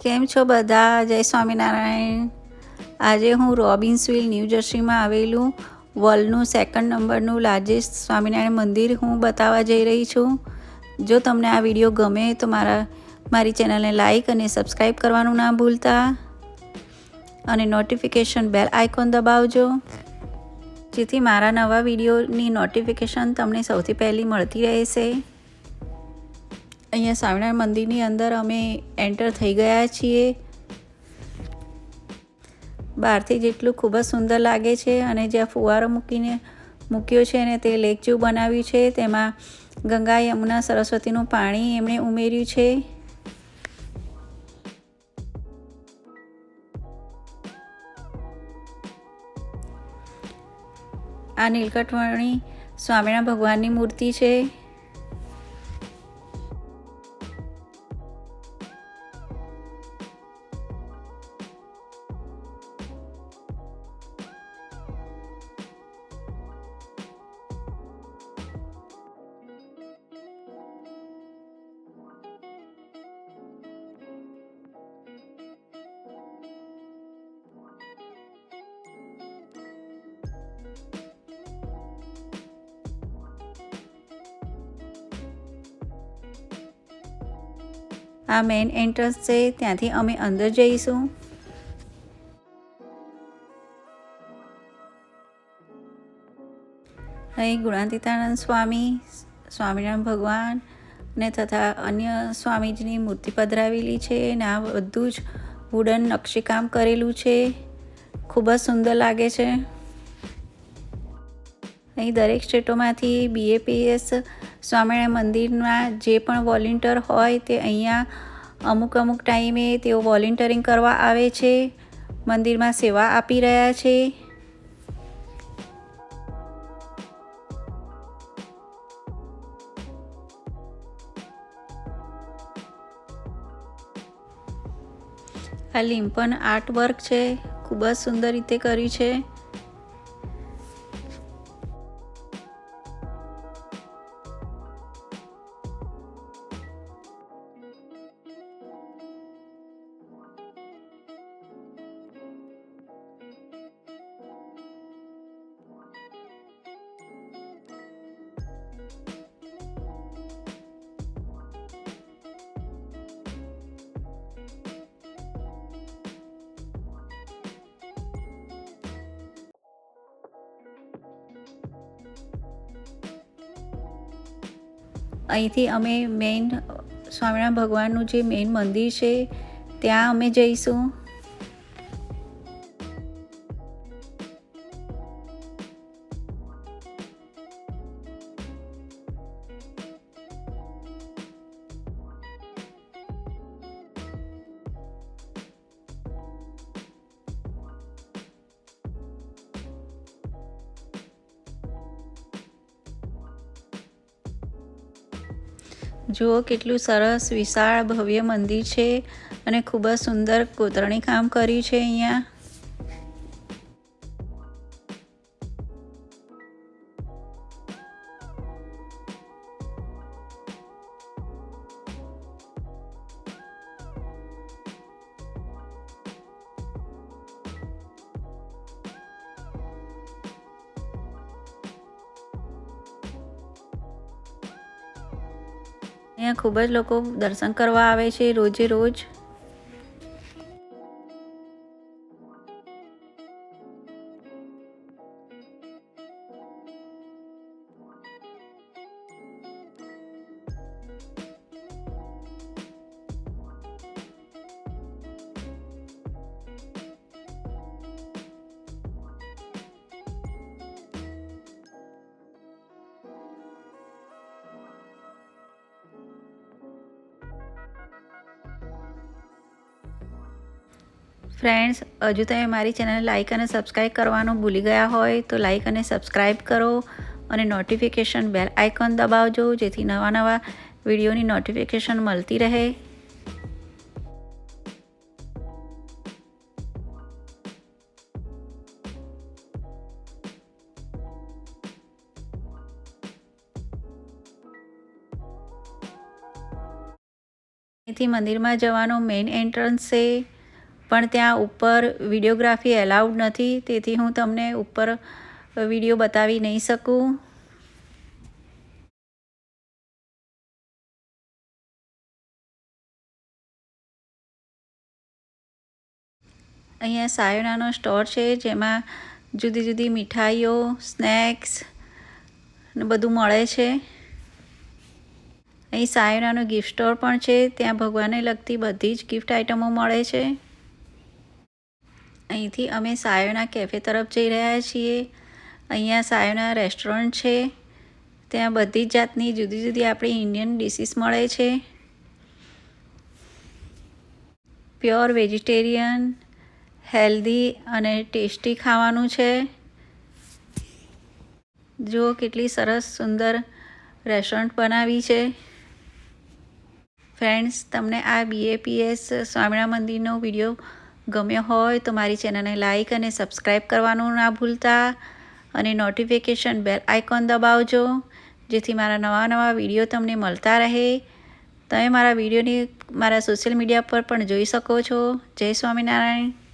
કેમ છો બધા? જય સ્વામિનારાયણ. આજે હું રોબિન્સવિલ ન્યૂ જર્સીમાં આવેલું વર્લ્ડનું 2nd નંબરનું લાર્જેસ્ટ સ્વામિનારાયણ મંદિર હું બતાવવા જઈ રહી છું. જો તમને આ વિડીયો ગમે તો મારી ચેનલને લાઈક અને સબસ્ક્રાઈબ કરવાનું ના ભૂલતા અને નોટિફિકેશન બેલ આઇકોન દબાવજો, જેથી મારા નવા વિડીયોની નોટિફિકેશન તમને સૌથી પહેલી મળતી રહેશે. અહીંયા સ્વામિનારાયણ મંદિરની અંદર અમે એન્ટર થઈ ગયા છીએ. બહારથી જેટલું ખૂબ જ સુંદર લાગે છે અને જ્યાં ફુવારો મૂક્યો છે અને તે લેક જેવું બનાવ્યું છે, તેમાં ગંગા, યમુના, સરસ્વતીનું પાણી એમણે ઉમેર્યું છે. આ નીલકંઠવર્ણી સ્વામિનારાયણ ભગવાનની મૂર્તિ છે. આ મેઇન એન્ટ્રન્સ છે, ત્યાંથી અમે અંદર જઈશું. અહીં ગુણાતીતાનંદ સ્વામી, સ્વામિનારાયણ ભગવાન અને તથા અન્ય સ્વામીજીની મૂર્તિ પધરાવેલી છે અને આ બધું જ વુડન નકશીકામ કરેલું છે. ખૂબ જ સુંદર લાગે છે. અહીં દરેક સ્ટેટોમાંથી BAPS સ્વામિનારાયણ મંદિરના જે પણ વોલેન્ટિયર હોય તે અહીંયા અમુક ટાઈમે તેઓ વોલેન્ટિયરિંગ કરવા આવે છે, મંદિરમાં સેવા આપી રહ્યા છે. આ લિમ્પન આર્ટ વર્ક છે, ખૂબ જ સુંદર રીતે કર્યું છે. અહીંથી અમે મેઇન સ્વામિનારાયણ ભગવાનનું જે મેઇન મંદિર છે ત્યાં અમે જઈશું. જુઓ કેટલું સરસ વિશાળ ભવ્ય મંદિર છે અને ખૂબ જ સુંદર કોતરણી કામ કર્યું છે અહીંયા. અહીંયા ખૂબ જ લોકો દર્શન કરવા આવે છે રોજે રોજ. ફ્રેન્ડ્સ, હજુ તમે મારી ચેનલને લાઇક અને સબસ્ક્રાઈબ કરવાનું ભૂલી ગયા હોય તો લાઇક અને સબસ્ક્રાઈબ કરો અને નોટિફિકેશન બેલ આઇકોન દબાવજો, જેથી નવા વિડીયોની નોટિફિકેશન મળતી રહે. અહીંથી મંદિરમાં જવાનો મેઇન એન્ટ્રન્સ છે, પણ ત્યાં ઉપર વિડીયોગ્રાફી એલાઉડ નથી, તેથી હું તમને ઉપર વિડીયો બતાવી નહીં શકું. અહીંયા સાયોનાનો સ્ટોર છે, જેમાં જુદી જુદી મીઠાઈઓ, સ્નેક્સ ને બધું મળે છે. અહીં સાયોનાનો ગિફ્ટ સ્ટોર પણ છે, ત્યાં ભગવાનને લગતી બધી જ ગિફ્ટ આઇટમો મળે છે. અહીંથી અમે સાયોના કેફે તરફ જઈ રહ્યા છીએ. અહીંયા સાયોના રેસ્ટોરન્ટ છે, ત્યાં બધી જ જાતની જુદી જુદી આપણી ઇન્ડિયન ડિશિસ મળે છે. પ્યોર વેજીટેરિયન, હેલ્ધી અને ટેસ્ટી ખાવાનું છે. જુઓ કેટલી સરસ સુંદર રેસ્ટોરન્ટ બનાવી છે. ફ્રેન્ડ્સ, તમને આ BAPS સ્વામિનારાયણ મંદિરનો વિડીયો ગમ્યો હોય તો મારી ચેનલને લાઈક અને સબસ્ક્રાઈબ કરવાનું ના ભૂલતા, અને નોટિફિકેશન બેલ આઇકોન દબાવજો, જેથી મારા નવા વિડીયો તમને મળતા રહે. તમે મારા વિડીયોની મારા સોશિયલ મીડિયા પર પણ જોઈ શકો છો. જય સ્વામિનારાયણ.